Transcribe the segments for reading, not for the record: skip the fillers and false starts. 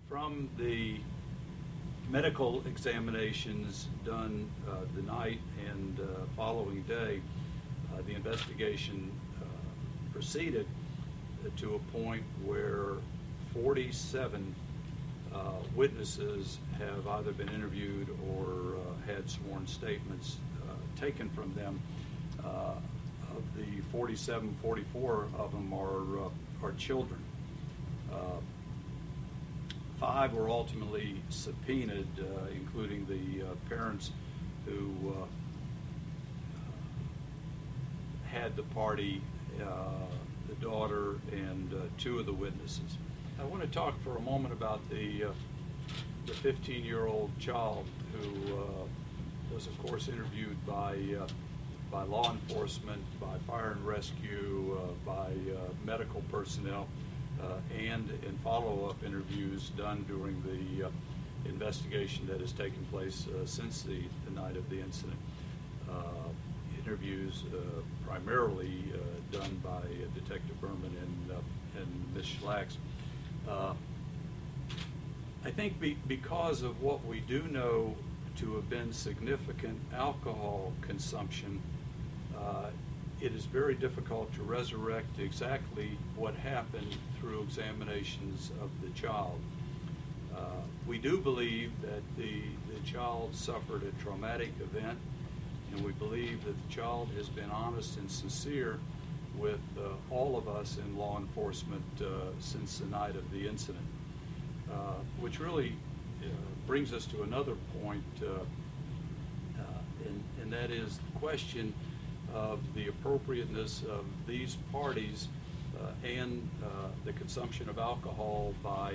From the medical examinations done the night and following day, the investigation proceeded to a point where 47 witnesses have either been interviewed or had sworn statements taken from them. Of the 47, 44 of them are children. 5 were ultimately subpoenaed, including the parents who had the party, the daughter, and 2 of the witnesses. I want to talk for a moment about the 15-year-old child who was, of course, interviewed by law enforcement, by fire and rescue, by medical personnel, and in follow-up interviews done during the investigation that has taken place since the night of the incident. Interviews primarily done by Detective Berman and Ms. Schlacks. I think because of what we do know to have been significant alcohol consumption, it is very difficult to resurrect exactly what happened through examinations of the child. We do believe that the child suffered a traumatic event, and we believe that the child has been honest and sincere with all of us in law enforcement since the night of the incident, which really brings us to another point, and that is the question of the appropriateness of these parties and the consumption of alcohol by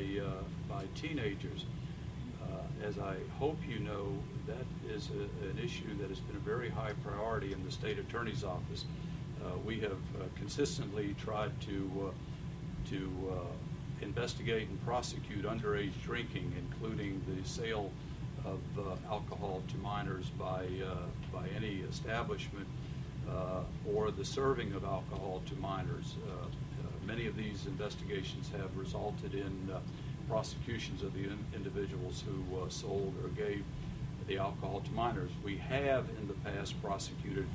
teenagers. As I hope you know, that is an issue that has been a very high priority in the state attorney's office. We have consistently tried to investigate and prosecute underage drinking, including the sale of alcohol to minors by any establishment or the serving of alcohol to minors. Many of these investigations have resulted in prosecutions of the individuals who sold or gave the alcohol to minors. We have in the past prosecuted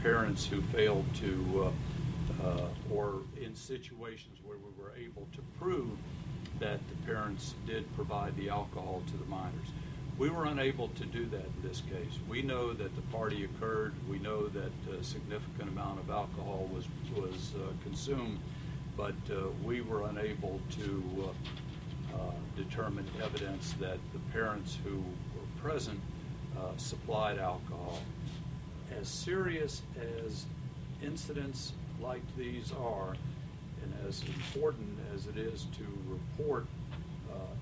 parents who failed to, or in situations where we were able to prove that the parents did provide the alcohol to the minors. We were unable to do that in this case. We know that the party occurred. We know that a significant amount of alcohol was consumed, but we were unable to determine evidence that the parents who were present supplied alcohol. As serious as incidents like these are, and as important as it is to report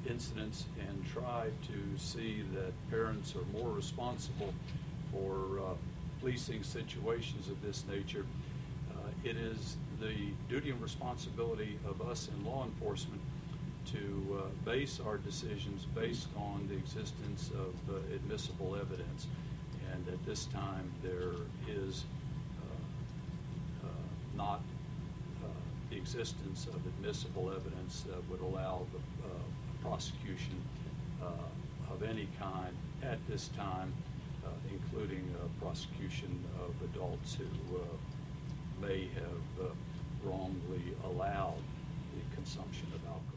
incidents and try to see that parents are more responsible for policing situations of this nature, it is the duty and responsibility of us in law enforcement to base our decisions based on the existence of admissible evidence. And at this time, there is not the existence of admissible evidence that would allow the prosecution of any kind at this time, including prosecution of adults who may have wrongly allowed the consumption of alcohol.